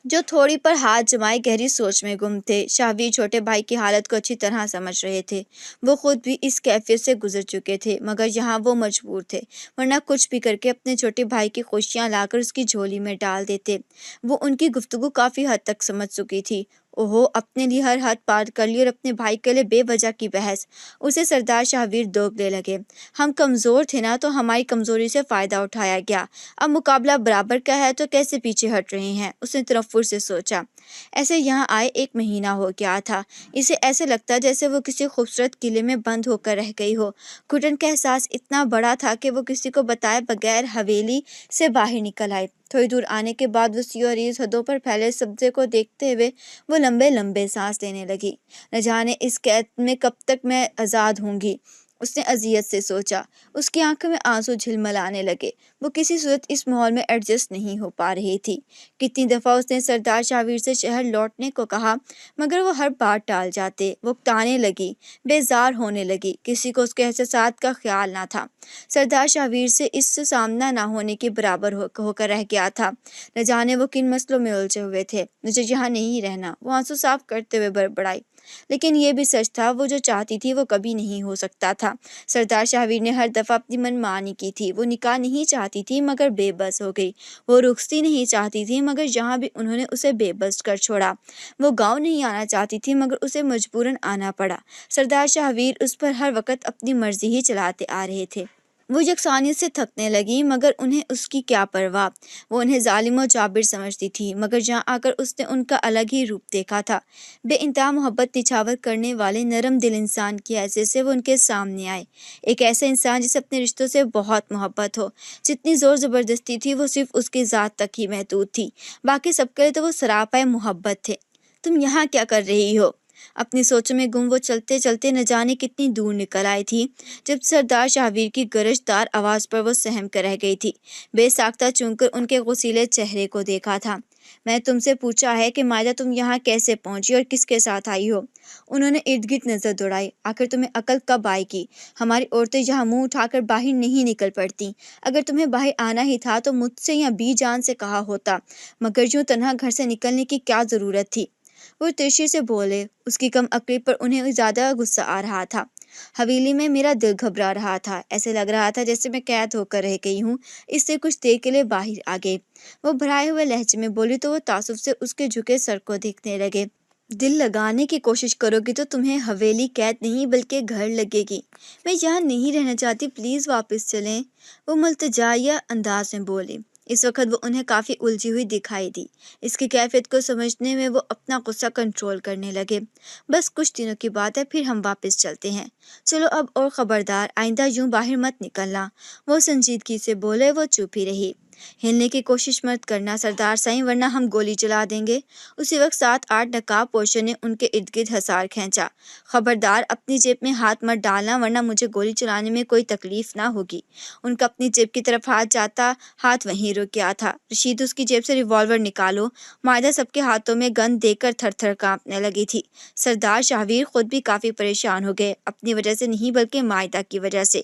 جو تھوڑی پر ہاتھ جمائے گہری سوچ میں گم تھے۔ شاہویر چھوٹے بھائی کی حالت کو اچھی طرح سمجھ رہے تھے۔ وہ خود بھی اس کیفیت سے گزر چکے تھے، مگر یہاں وہ مجبور تھے، ورنہ کچھ بھی کر کے اپنے چھوٹے بھائی کی خوشیاں لا کر اس کی جھولی میں ڈال دیتے۔ وہ ان کی گفتگو کافی حد تک سمجھ چکی تھی۔ اوہو، اپنے لیے ہر حد پار کر لی اور اپنے بھائی کے لیے بے وجہ کی بحث۔ اسے سردار شاہویر دوگلے لگے۔ ہم کمزور تھے نا، تو ہماری کمزوری سے فائدہ اٹھایا گیا، اب مقابلہ برابر کا ہے تو کیسے پیچھے ہٹ رہے ہیں؟ اس نے تنفر سے سوچا۔ ایسے یہاں آئے 1 مہینہ ہو گیا تھا۔ اسے ایسے لگتا جیسے وہ کسی خوبصورت قلعے میں بند ہو کر رہ گئی ہو۔ گھٹن کا احساس اتنا بڑا تھا کہ وہ کسی کو بتائے بغیر حویلی سے باہر نکل آئی۔ تھوڑی دور آنے کے بعد وسیع و عریض حدوں پر پھیلے سبزے کو دیکھتے ہوئے وہ لمبے لمبے سانس لینے لگی۔ نہ جانے اس قید میں کب تک میں آزاد ہوں گی، اس نے اذیت سے سوچا۔ اس کی آنکھوں میں آنسو جھلملانے لگے۔ وہ کسی صورت اس ماحول میں ایڈجسٹ نہیں ہو پا رہی تھی۔ کتنی دفعہ اس نے سردار شاہویر سے شہر لوٹنے کو کہا، مگر وہ ہر بار ٹال جاتے۔ وہ اکتانے لگی، بیزار ہونے لگی۔ کسی کو اس کے احساسات کا خیال نہ تھا۔ سردار شاہویر سے اس سے سامنا نہ ہونے کے برابر ہو کر رہ گیا تھا۔ نہ جانے وہ کن مسئلوں میں الجھے ہوئے تھے۔ مجھے یہاں نہیں رہنا، وہ آنسو صاف کرتے ہوئے بڑبڑائی۔ لیکن یہ بھی سچ تھا، وہ جو چاہتی تھی وہ کبھی نہیں ہو سکتا تھا۔ سردار شاہویر نے ہر دفعہ اپنی من مانی کی تھی۔ وہ نکاح نہیں چاہتی تھی مگر بے بس ہو گئی۔ وہ رخصتی نہیں چاہتی تھی مگر یہاں بھی انہوں نے اسے بے بس کر چھوڑا۔ وہ گاؤں نہیں آنا چاہتی تھی مگر اسے مجبوراً آنا پڑا۔ سردار شاہویر اس پر ہر وقت اپنی مرضی ہی چلاتے آ رہے تھے۔ وہ یکسانیت سے تھکنے لگی مگر انہیں اس کی کیا پرواہ۔ وہ انہیں ظالم و جابر سمجھتی تھی، مگر جہاں آ کر اس نے ان کا الگ ہی روپ دیکھا تھا۔ بے انتہا محبت نچھاور کرنے والے نرم دل انسان کی حیثیت سے وہ ان کے سامنے آئے۔ ایک ایسا انسان جسے اپنے رشتوں سے بہت محبت ہو۔ جتنی زور زبردستی تھی وہ صرف اس کی ذات تک ہی محدود تھی، باقی سب کے لیے تو وہ سراپا محبت تھے۔ تم یہاں کیا کر رہی ہو؟ اپنی سوچوں میں گم وہ چلتے چلتے نہ جانے کتنی دور نکل آئی تھی، جب سردار شاہویر کی گرج دار آواز پر وہ سہم کر رہ گئی تھی۔ بے ساختہ چون کر ان کے غسیلے چہرے کو دیکھا تھا۔ میں تم سے پوچھا ہے کہ مائدہ تم یہاں کیسے پہنچی اور کس کے ساتھ آئی ہو؟ انہوں نے ارد گرد نظر دوڑائی۔ آخر تمہیں عقل کب آئے گی؟ ہماری عورتیں یہاں منہ اٹھا کر باہر نہیں نکل پڑتی۔ اگر تمہیں باہر آنا ہی تھا تو مجھ سے یا بی جان سے کہا ہوتا، مگر یوں تنہا گھر سے نکلنے کی کیا ضرورت تھی؟ وہ ترشی سے بولے۔ اس کی کم عقلی پر انہیں زیادہ غصہ آ رہا تھا۔ حویلی میں میرا دل گھبرا رہا تھا، ایسے لگ رہا تھا جیسے میں قید ہو کر رہ گئی ہوں۔ اس سے کچھ دیر کے لیے باہر آ گئے، وہ بھرائے ہوئے لہجے میں بولی تو وہ تعصب سے اس کے جھکے سر کو دیکھنے لگے۔ دل لگانے کی کوشش کرو گی تو تمہیں حویلی قید نہیں بلکہ گھر لگے گی۔ میں یہاں نہیں رہنا چاہتی، پلیز واپس چلیں، وہ ملتجائیہ انداز میں بولی۔ اس وقت وہ انہیں کافی الجھی ہوئی دکھائی دی۔ اس کی کیفیت کو سمجھنے میں وہ اپنا غصہ کنٹرول کرنے لگے۔ بس کچھ دنوں کی بات ہے، پھر ہم واپس چلتے ہیں۔ چلو اب، اور خبردار آئندہ یوں باہر مت نکلنا، وہ سنجیدگی سے بولے۔ وہ چپ ہی رہی۔ ہلنے کی کوشش مت کرنا سردار سائیں، ورنہ ہم گولی چلا دیں گے۔ اسی وقت 7-8 نقاب پوشوں نے ان کے ارد گرد حصار کھینچا۔ خبردار اپنی جیب میں ہاتھ مت ڈالنا ورنہ مجھے گولی چلانے میں کوئی تکلیف نہ ہوگی۔ ان کا اپنی جیب کی طرف ہاتھ جاتا ہاتھ وہیں رک گیا تھا۔ رشید، اس کی جیب سے ریوالور نکالو۔ مائدہ سب کے ہاتھوں میں گن دیکھ کر تھر تھر کانپنے لگی تھی۔ سردار شاہویر خود بھی کافی پریشان ہو گئے، اپنی وجہ سے نہیں بلکہ مائدہ کی وجہ سے۔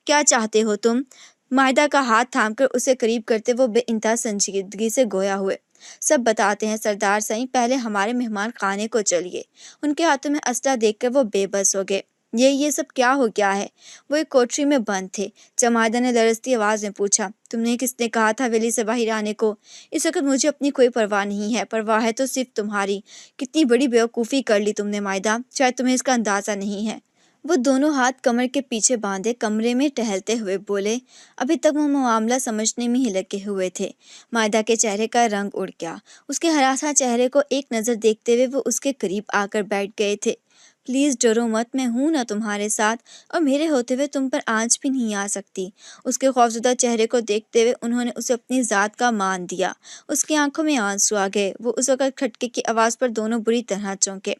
کیا چاہتے ہو تم؟ مائدہ کا ہاتھ تھام کر اسے قریب کرتے وہ بے انتہا سنجیدگی سے گویا ہوئے۔ سب بتاتے ہیں سردار سائیں، پہلے ہمارے مہمان خانے کو چلیے۔ ان کے ہاتھوں میں اسلحہ دیکھ کر وہ بے بس ہو گئے۔ یہ سب کیا ہو گیا ہے؟ وہ ایک کوٹری میں بند تھے۔ جمائدہ نے لرزتی آواز میں پوچھا، تم نے کس نے کہا تھا حویلی سے باہر آنے کو؟ اس وقت مجھے اپنی کوئی پرواہ نہیں ہے، پرواہ ہے تو صرف تمہاری۔ کتنی بڑی بیوقوفی کر لی تم نے مائدہ، شاید تمہیں اس کا اندازہ نہیں ہے۔ وہ دونوں ہاتھ کمر کے پیچھے باندھے کمرے میں ٹہلتے ہوئے بولے۔ ابھی تک وہ معاملہ سمجھنے میں ہی لگے ہوئے تھے۔ مائدہ کے چہرے کا رنگ اڑ گیا۔ اس کے ہراساں چہرے کو ایک نظر دیکھتے ہوئے وہ اس کے قریب آ کر بیٹھ گئے تھے۔ پلیز ڈرو مت، میں ہوں نا تمہارے ساتھ، اور میرے ہوتے ہوئے تم پر آنچ بھی نہیں آ سکتی۔ اس کے خوفزدہ چہرے کو دیکھتے ہوئے انہوں نے اسے اپنی ذات کا مان دیا۔ اس کی آنکھوں میں آنسو آ گئے۔ وہ اس وقت کھٹکے کی آواز پر دونوں بری طرح چونکے۔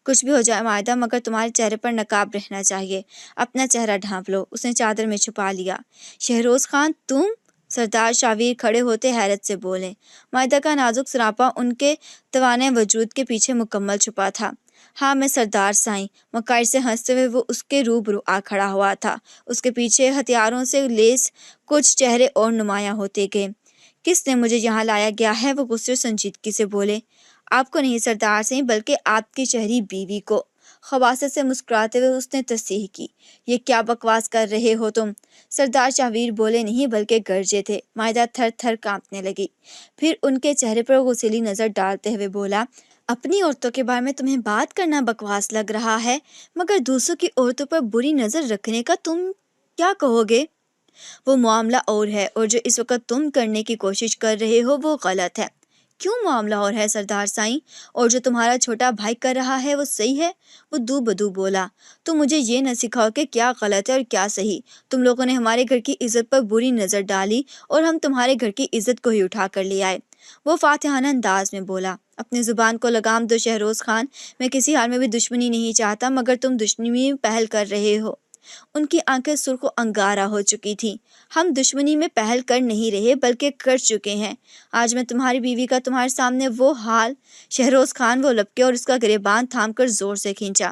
کچھ بھی ہو جائے مائدہ، مگر تمہارے چہرے پر نقاب رہنا چاہیے۔ اپنا چہرہ ڈھانپ لو، اس نے چادر میں چھپا لیا۔ شہروز خان تم؟ سردار شاہویر کھڑے ہوتے حیرت سے بولے۔ مائدہ کا نازک سراپا ان کے توانے وجود کے پیچھے مکمل چھپا تھا۔ ہاں میں سردار سائیں، مکار سے ہنستے ہوئے وہ اس کے روبرو آ کھڑا ہوا تھا۔ اس کے پیچھے ہتھیاروں سے لیس کچھ چہرے اور نمایاں ہوتے گئے۔ کس نے مجھے یہاں لایا گیا ہے؟ وہ غصے اور سنجیدگی سے بولے۔ آپ کو نہیں سردار سنگھ، بلکہ آپ کی شہری بیوی کو۔ خباثت سے مسکراتے ہوئے اس نے تصحیح کی۔ یہ کیا بکواس کر رہے ہو تم؟ سردار شاہویر بولے نہیں بلکہ گرجے تھے۔ مائدہ تھر تھر کانپنے لگی، پھر ان کے چہرے پر غصیلی نظر ڈالتے ہوئے بولا، اپنی عورتوں کے بارے میں تمہیں بات کرنا بکواس لگ رہا ہے، مگر دوسروں کی عورتوں پر بری نظر رکھنے کا تم کیا کہو گے؟ وہ معاملہ اور ہے، اور جو اس وقت تم کرنے کی کوشش کر رہے ہو وہ غلط ہے۔ کیوں معاملہ اور ہے سردار سائیں؟ اور جو تمہارا چھوٹا بھائی کر رہا ہے وہ صحیح ہے؟ وہ دو بدو بولا، تم مجھے یہ نہ سکھاؤ کہ کیا غلط ہے اور کیا صحیح۔ تم لوگوں نے ہمارے گھر کی عزت پر بری نظر ڈالی اور ہم تمہارے گھر کی عزت کو ہی اٹھا کر لے آئے۔ وہ فاتحانہ انداز میں بولا، اپنی زبان کو لگام دو شہروز خان، میں کسی حال میں بھی دشمنی نہیں چاہتا، مگر تم دشمنی میں پہل کر رہے ہو۔ ان کی آنکھیں سرخ و انگارہ ہو چکی تھیں۔ ہم دشمنی میں پہل کر نہیں رہے بلکہ کر چکے ہیں۔ آج میں تمہاری بیوی کا تمہارے سامنے وہ حال۔ شہروز خان وہ لپکے اور اس کا گریبان تھام کر زور سے کھینچا۔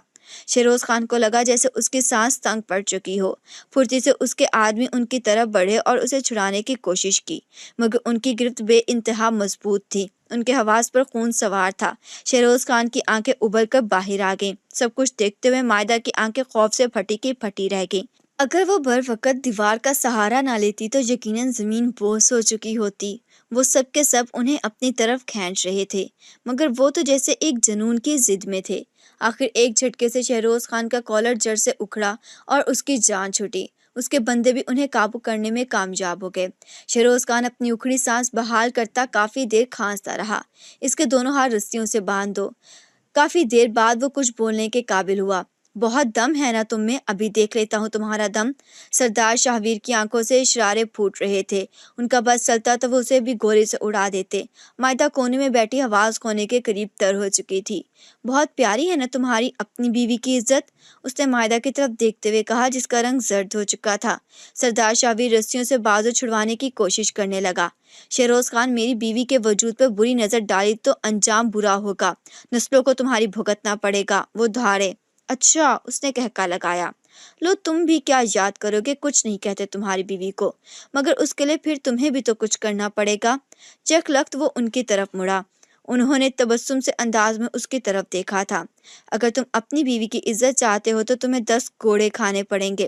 شہروز خان کو لگا جیسے اس کی سانس تنگ پڑ چکی ہو۔ پھرتی سے اس کے آدمی ان کی طرف بڑھے اور اسے چھڑانے کی کوشش کی، مگر ان کی گرفت بے انتہا مضبوط تھی۔ ان کے حواس پر خون سوار تھا۔ شہروز خان کی آنکھیں ابل کر باہر آ گئیں۔ سب کچھ دیکھتے ہوئے مائدہ کی آنکھیں خوف سے پھٹی کی پھٹی رہ گئیں۔ اگر وہ بروقت دیوار کا سہارا نہ لیتی تو یقیناً زمین بوس ہو چکی ہوتی۔ وہ سب کے سب انہیں اپنی طرف کھینچ رہے تھے، مگر وہ تو جیسے ایک جنون کی ضد میں تھے۔ آخر ایک جھٹکے سے شہروز خان کا کالر جڑ سے اکھڑا اور اس کی جان چھٹی۔ اس کے بندے بھی انہیں قابو کرنے میں کامیاب ہو گئے۔ شہروز خان اپنی اکھڑی سانس بحال کرتا کافی دیر کھانستا رہا۔ اس کے دونوں ہاتھ رسیوں سے باندھ دو۔ کافی دیر بعد وہ کچھ بولنے کے قابل ہوا۔ بہت دم ہے نا تم میں، ابھی دیکھ لیتا ہوں تمہارا دم۔ سردار شاہویر کی آنکھوں سے شرارے پھوٹ رہے تھے۔ ان کا بس چلتا تو وہ اسے بھی گولی سے اڑا دیتے۔ مائدہ کونے میں بیٹھی آواز کھونے کے قریب تر ہو چکی تھی۔ بہت پیاری ہے نا تمہاری اپنی بیوی کی عزت؟ اس نے مائدہ کی طرف دیکھتے ہوئے کہا، جس کا رنگ زرد ہو چکا تھا۔ سردار شاہویر رسیوں سے بازو چھڑوانے کی کوشش کرنے لگا۔ شہروز خان، میری بیوی کے وجود پر بری نظر ڈالی تو انجام برا ہوگا، نسلوں کو تمہاری بھگتنا پڑے گا۔ وہ دھاڑے۔ اچھا، اس نے کہکا لگایا۔ لو تم بھی کیا یاد کرو گے، کچھ نہیں کہتے تمہاری بیوی کو، مگر اس کے لیے پھر تمہیں بھی تو کچھ کرنا پڑے گا۔ یک لخت وہ ان کی طرف مڑا۔ انہوں نے تبسم سے انداز میں اس کی طرف دیکھا تھا۔ اگر تم اپنی بیوی کی عزت چاہتے ہو تو تمہیں 10 کوڑے کھانے پڑیں گے۔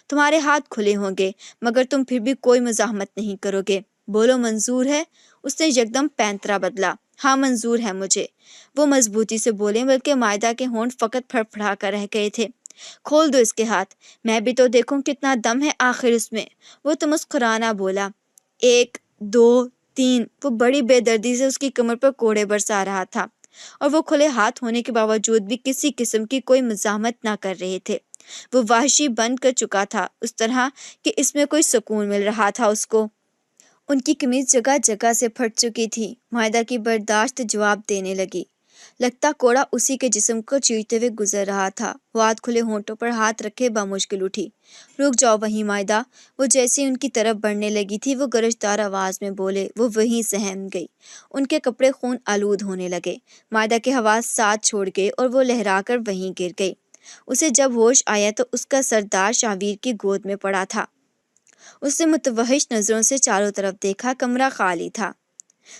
تمہارے ہاتھ کھلے ہوں گے، مگر تم پھر بھی کوئی مزاحمت نہیں کرو گے۔ بولو، منظور ہے؟ اس نے یکدم پینترا بدلا۔ ہاں منظور ہے مجھے، وہ مضبوطی سے بولے، بلکہ مائدہ کے ہونٹ فقط پھڑپھڑا کر رہ گئے تھے۔ کھول دو اس کے ہاتھ، میں بھی تو دیکھوں کتنا دم ہے آخر اس میں۔ وہ تو مسکرانا بولا۔ 1 2 3۔ وہ بڑی بے دردی سے اس کی کمر پر کوڑے برسا رہا تھا، اور وہ کھلے ہاتھ ہونے کے باوجود بھی کسی قسم کی کوئی مزاحمت نہ کر رہے تھے۔ وہ وحشی بن کر چکا تھا، اس طرح کہ اس میں کوئی سکون مل رہا تھا اس کو۔ ان کی قمیض جگہ جگہ سے پھٹ چکی تھی۔ مائدہ کی برداشت جواب دینے لگی۔ لگتا کوڑا اسی کے جسم کو چیرتے ہوئے گزر رہا تھا۔ وہ ہاتھ کھلے ہونٹوں پر ہاتھ رکھے بامشکل اٹھی۔ رک جاؤ وہیں مائدہ۔ وہ جیسے ان کی طرف بڑھنے لگی تھی، وہ گرجدار آواز میں بولے، وہ وہیں سہم گئی۔ ان کے کپڑے خون آلود ہونے لگے۔ مائدہ کے حواس ساتھ چھوڑ گئے اور وہ لہرا کر وہیں گر گئی۔ اسے جب ہوش آیا تو اس کا سردار شاہویر کی گود میں پڑا تھا۔ اس نے متوحش نظروں سے چاروں طرف دیکھا، کمرہ خالی تھا۔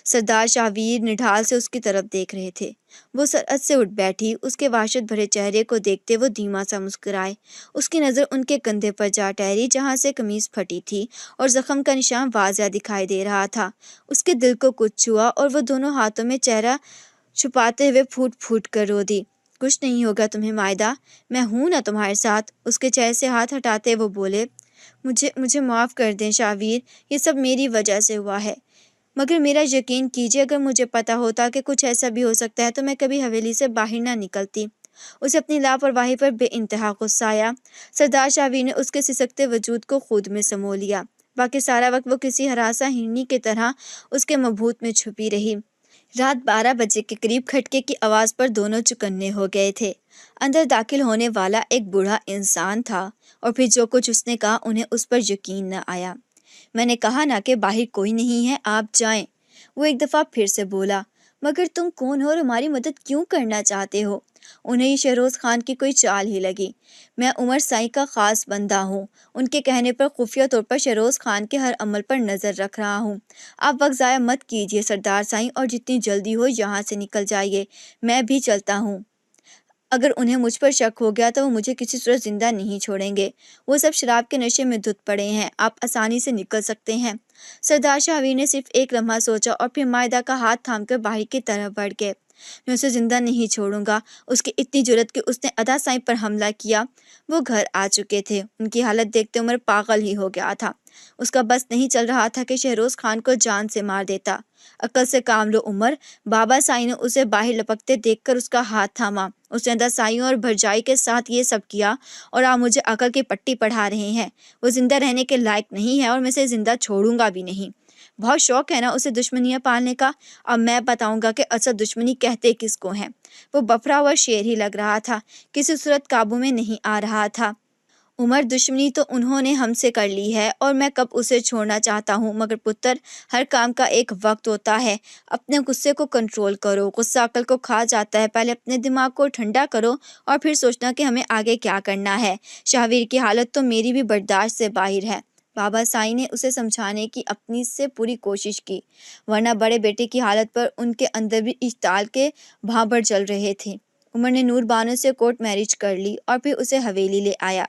سردار شاہویر نڈھال سے اس کی طرف دیکھ رہے تھے۔ وہ سرعت سے اٹھ بیٹھی۔ اس کے وحشت بھرے چہرے کو دیکھتے وہ دھیما سا مسکرائے۔ اس کی نظر ان کے کندھے پر جا ٹھہری جہاں سے قمیض پھٹی تھی اور زخم کا نشان واضح دکھائی دے رہا تھا۔ اس کے دل کو کچھ چھوا اور وہ دونوں ہاتھوں میں چہرہ چھپاتے ہوئے پھوٹ پھوٹ کر رو دی۔ کچھ نہیں ہوگا تمہیں مائدہ، میں ہوں نا تمہارے ساتھ۔ اس کے چہرے سے ہاتھ ہٹاتے وہ بولے، مجھے معاف کر دیں شاہویر، یہ سب میری وجہ سے ہوا ہے، مگر میرا یقین کیجیے اگر مجھے پتا ہوتا کہ کچھ ایسا بھی ہو سکتا ہے تو میں کبھی حویلی سے باہر نہ نکلتی۔ اسے اپنی لاپرواہی پر بے انتہا غصہ آیا۔ سردار شاہویر نے اس کے سسکتے وجود کو خود میں سمو لیا۔ باقی سارا وقت وہ کسی ہراسہ ہرنی کی طرح اس کے مبہوت میں چھپی رہی۔ رات 12 بجے کے قریب کھٹکے کی آواز پر دونوں چکنے ہو گئے تھے۔ اندر داخل ہونے والا ایک بوڑھا انسان تھا، اور پھر جو کچھ اس نے کہا انہیں اس پر یقین نہ آیا۔ میں نے کہا نا کہ باہر کوئی نہیں ہے، آپ جائیں، وہ ایک دفعہ پھر سے بولا۔ مگر تم کون ہو اور ہماری مدد کیوں کرنا چاہتے ہو؟ انہیں یہ شہروز خان کی کوئی چال ہی لگی۔ میں عمر سائیں کا خاص بندہ ہوں، ان کے کہنے پر خفیہ طور پر شہروز خان کے ہر عمل پر نظر رکھ رہا ہوں۔ آپ وقت ضائع مت کیجیے سردار سائیں، اور جتنی جلدی ہو یہاں سے نکل جائیے، میں بھی چلتا ہوں۔ اگر انہیں مجھ پر شک ہو گیا تو وہ مجھے کسی صورت زندہ نہیں چھوڑیں گے، وہ سب شراب کے نشے میں دھت پڑے ہیں، آپ آسانی سے نکل سکتے ہیں۔ سردار شاہویر نے صرف ایک لمحہ سوچا اور پھر مائدہ کا ہاتھ تھام کر باہر کی طرف بڑھ گئے۔ میں اسے زندہ نہیں چھوڑوں گا۔ اس کی اتنی جرأت کہ اس نے ادا سائیں پر حملہ کیا۔ وہ گھر آ چکے تھے، ان کی حالت دیکھتے عمر پاگل ہی ہو گیا تھا۔ اس کا بس نہیں چل رہا تھا کہ شہروز خان کو جان سے مار دیتا۔ عقل سے کام لو عمر، بابا سائیں نے اسے باہر لپکتے دیکھ کر اس کا ہاتھ تھاما۔ اس نے ادا سائیوں اور بھرجائی کے ساتھ یہ سب کیا اور آپ مجھے عقل کی پٹی پڑھا رہے ہیں۔ وہ زندہ رہنے کے لائق نہیں ہے اور میں اسے زندہ چھوڑوں گا بھی نہیں۔ بہت شوق ہے نا اسے دشمنیاں پالنے کا، اب میں بتاؤں گا کہ اصل دشمنی کہتے کس کو ہیں۔ وہ بفرا ہوا شیر ہی لگ رہا تھا، کسی صورت قابو میں نہیں آ رہا تھا۔ عمر، دشمنی تو انہوں نے ہم سے کر لی ہے اور میں کب اسے چھوڑنا چاہتا ہوں، مگر پتر، ہر کام کا ایک وقت ہوتا ہے۔ اپنے غصے کو کنٹرول کرو، غصہ عقل کو کھا جاتا ہے۔ پہلے اپنے دماغ کو ٹھنڈا کرو اور پھر سوچنا کہ ہمیں آگے کیا کرنا ہے۔ شاہویر کی حالت تو میری بھی برداشت سے باہر ہے۔ بابا سائیں نے اسے سمجھانے کی اپنی سے پوری کوشش کی، ورنہ بڑے بیٹے کی حالت پر ان کے اندر بھی اشتعال کے بھانبر جل رہے تھے۔ عمر نے نور بانو سے کورٹ میرج کر لی اور پھر اسے حویلی لے آیا۔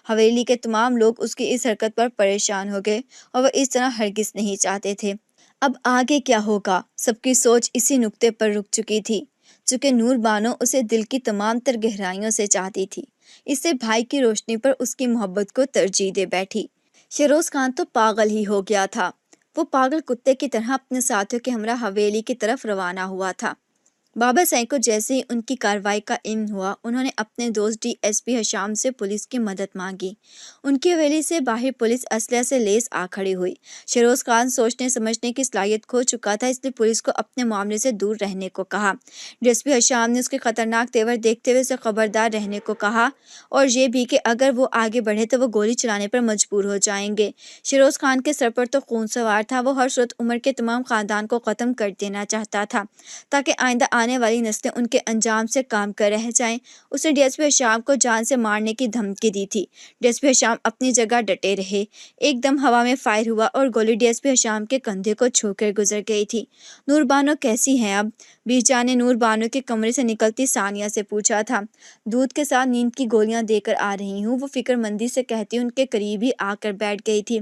حویلی کے تمام لوگ اس کی اس حرکت پر پریشان ہو گئے اور وہ اس طرح ہرگز نہیں چاہتے تھے۔ اب آگے کیا ہوگا؟ سب کی سوچ اسی نقطے پر رک چکی تھی، چونکہ نور بانو اسے دل کی تمام تر گہرائیوں سے چاہتی تھی، اس سے بھائی کی روشنی پر اس کی محبت کو ترجیح دے بیٹھی۔ شہروز خان تو پاگل ہی ہو گیا تھا، وہ پاگل کتے کی طرح اپنے ساتھیوں کے ہمراہ حویلی کی طرف روانہ ہوا تھا۔ بابا سائیں کو جیسے ہی ان کی کارروائی کا علم ہوا، انہوں نے اپنے دوست ڈی ایس پی حشام سے پولیس کی مدد مانگی۔ ان کی حویلی سے باہر پولیس اسلحہ سے لیس آ کھڑی ہوئی۔ شہروز خان سوچنے سمجھنے کی صلاحیت کھو چکا تھا، اس لیے پولیس کو اپنے معاملے سے دور رہنے کو کہا۔ ڈی ایس پی حشام نے اس کے خطرناک تیور دیکھتے ہوئے اسے خبردار رہنے کو کہا، اور یہ بھی کہ اگر وہ آگے بڑھے تو وہ گولی چلانے پر مجبور ہو جائیں گے۔ شہروز خان کے سر پر تو خون سوار تھا، وہ ہر صورت عمر کے تمام خاندان کو ختم کر دینا چاہتا تھا، تاکہ آئندہ آنے والی نسلیں ان کے انجام سے کام کر رہ جائیں۔ اس نے ڈی ایس پی حشام کو جان سے مارنے کی دھمکی دی تھی۔ ڈی ایس پی حشام اپنی جگہ ڈٹے رہے۔ ایک دم ہوا میں فائر ہوا اور گولی ڈی ایس پی حشام کے کندھے کو چھو کر گزر گئی تھی۔ نور بانو کیسی ہیں اب؟ بیچ جان نے نور بانو کے کمرے سے نکلتی ثانیہ سے پوچھا تھا۔ دودھ کے ساتھ نیند کی گولیاں دے کر آ رہی ہوں، وہ فکر مندی سے کہتی ان کے قریب ہی آ کر بیٹھ گئی تھی۔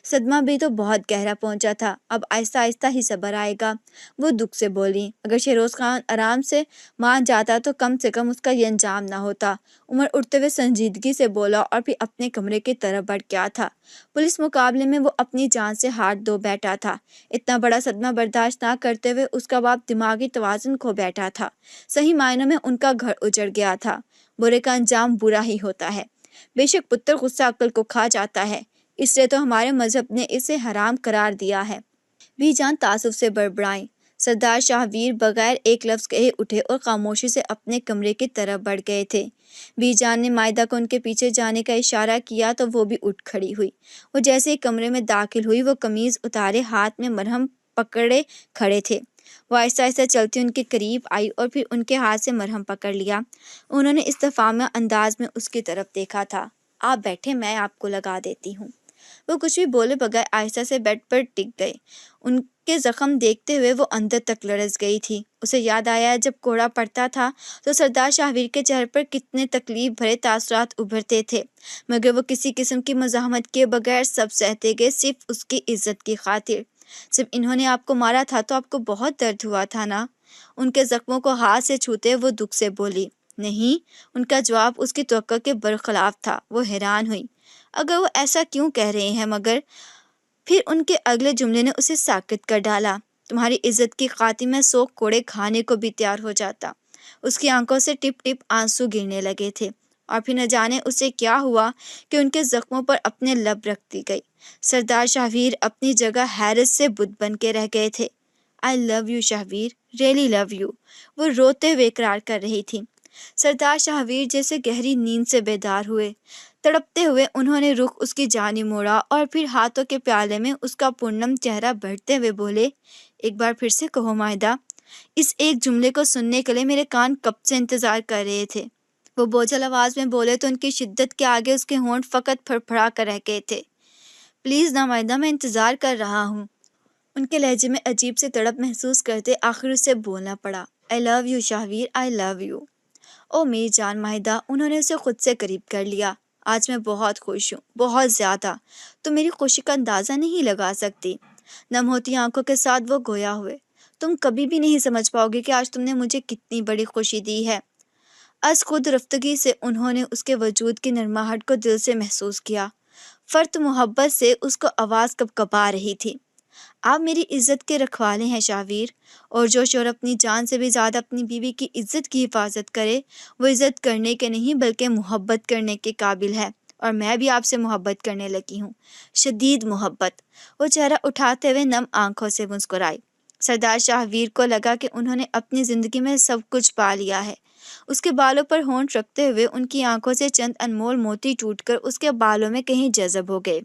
صدمہ بھی تو بہت گہرا پہنچا تھا، اب آہستہ آہستہ ہی صبر آئے گا، وہ دکھ سے بولی۔ اگر شہروز خان آرام سے مان جاتا تو کم سے کم اس کا یہ انجام نہ ہوتا۔ عمر اٹھتے ہوئے سنجیدگی سے بولا اور پھر اپنے کمرے کی طرف بڑھ گیا تھا۔ پولیس مقابلے میں وہ اپنی جان سے ہاتھ دھو بیٹھا تھا۔ اتنا بڑا صدمہ برداشت نہ کرتے ہوئے اس کا باپ دماغی توازن کھو بیٹھا تھا۔ صحیح معنوں میں ان کا گھر اجڑ گیا تھا۔ برے کا انجام برا ہی ہوتا ہے۔ بے شک پتر، غصہ عقل کو کھا جاتا ہے، اس لیے تو ہمارے مذہب نے اسے حرام قرار دیا ہے۔ بھی جان تعصب سے بڑبڑائیں۔ سردار شاہویر بغیر ایک لفظ کہے اٹھے اور خاموشی سے اپنے کمرے کی طرف بڑھ گئے تھے۔ بی جان نے مائدہ کو ان کے پیچھے جانے کا اشارہ کیا تو وہ بھی اٹھ کھڑی ہوئی۔ وہ جیسے ہی کمرے میں داخل ہوئی، وہ قمیض اتارے ہاتھ میں مرہم پکڑے کھڑے تھے۔ وہ آہستہ آہستہ چلتی ان کے قریب آئی اور پھر ان کے ہاتھ سے مرہم پکڑ لیا۔ انہوں نے استفہامیہ انداز میں اس کی طرف دیکھا تھا۔ آپ بیٹھے، میں آپ کو لگا دیتی ہوں۔ وہ کچھ بھی بولے بغیر آہستہ سے بیڈ پر ٹک گئے۔ ان کے زخم دیکھتے ہوئے وہ اندر تک لرز گئی تھی۔ اسے یاد آیا جب کوڑا پڑتا تھا تو سردار شاہویر کے چہرے پر کتنے تکلیف بھرے تاثرات ابھرتے تھے، مگر وہ کسی قسم کی مزاحمت کیے بغیر سب سہتے گئے، صرف اس کی عزت کی خاطر۔ جب انہوں نے آپ کو مارا تھا تو آپ کو بہت درد ہوا تھا نا؟ ان کے زخموں کو ہاتھ سے چھوتے وہ دکھ سے بولی۔ نہیں، ان کا جواب اس کی توقع کے برخلاف تھا۔ وہ حیران ہوئی، اگر وہ ایسا کیوں کہہ رہے ہیں؟ مگر پھر ان کے اگلے جملے نے اسے ساکت کر ڈالا۔ تمہاری عزت کی خاطر میں 100 کوڑے کھانے کو بھی تیار ہو جاتا۔ اس کی آنکھوں سے ٹپ ٹپ آنسو گرنے لگے تھے، اور پھر نہ جانے اسے کیا ہوا کہ ان کے زخموں پر اپنے لب رکھتی گئی۔ سردار شاہویر اپنی جگہ حیرت سے بت بن کے رہ گئے تھے۔ I love you Shahvir, really love you، وہ روتے ہوئے اقرار کر رہی تھی۔ سردار شاہویر جیسے گہری نیند سے بیدار ہوئے۔ تڑپتے ہوئے انہوں نے رخ اس کی جانب موڑا اور پھر ہاتھوں کے پیالے میں اس کا پرنم چہرہ بھرتے ہوئے بولے، ایک بار پھر سے کہو مائدہ، اس ایک جملے کو سننے کے لیے میرے کان کب سے انتظار کر رہے تھے۔ وہ بوجھل آواز میں بولے تو ان کی شدت کے آگے اس کے ہونٹ فقط پھڑپھڑا کر رہ گئے تھے۔ پلیز نامائدہ، میں انتظار کر رہا ہوں۔ ان کے لہجے میں عجیب سی تڑپ محسوس کرتے آخر اسے بولنا پڑا، I love you Shahvir, I love you۔ او میری جان ماہدہ، انہوں نے اسے خود سے قریب کر لیا۔ آج میں بہت خوش ہوں، بہت زیادہ، تم میری خوشی کا اندازہ نہیں لگا سکتی۔ نم ہوتی آنکھوں کے ساتھ وہ گویا ہوئے، تم کبھی بھی نہیں سمجھ پاؤ گے کہ آج تم نے مجھے کتنی بڑی خوشی دی ہے۔ از خود رفتگی سے انہوں نے اس کے وجود کی نرماہٹ کو دل سے محسوس کیا۔ فرط محبت سے اس کو آواز کپکپا رہی تھی۔ آپ میری عزت کے رکھوالے ہیں شاہویر، اور جو شوہر اپنی جان سے بھی زیادہ اپنی بیوی کی عزت کی حفاظت کرے وہ عزت کرنے کے نہیں بلکہ محبت کرنے کے قابل ہے، اور میں بھی آپ سے محبت کرنے لگی ہوں، شدید محبت۔ وہ چہرہ اٹھاتے ہوئے نم آنکھوں سے مسکرائی۔ سردار شاہویر کو لگا کہ انہوں نے اپنی زندگی میں سب کچھ پا لیا ہے۔ اس کے بالوں پر ہونٹ رکھتے ہوئے ان کی آنکھوں سے چند انمول موتی ٹوٹ کر اس کے بالوں میں کہیں جذب ہو گئے۔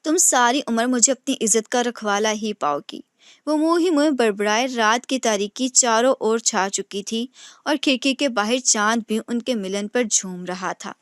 تم ساری عمر مجھے اپنی عزت کا رکھوالا ہی پاؤ گی۔ وہ منہ ہی منہ بڑبڑائے۔ رات کی تاریکی چاروں اور چھا چکی تھی اور کھڑکی کے باہر چاند بھی ان کے ملن پر جھوم رہا تھا۔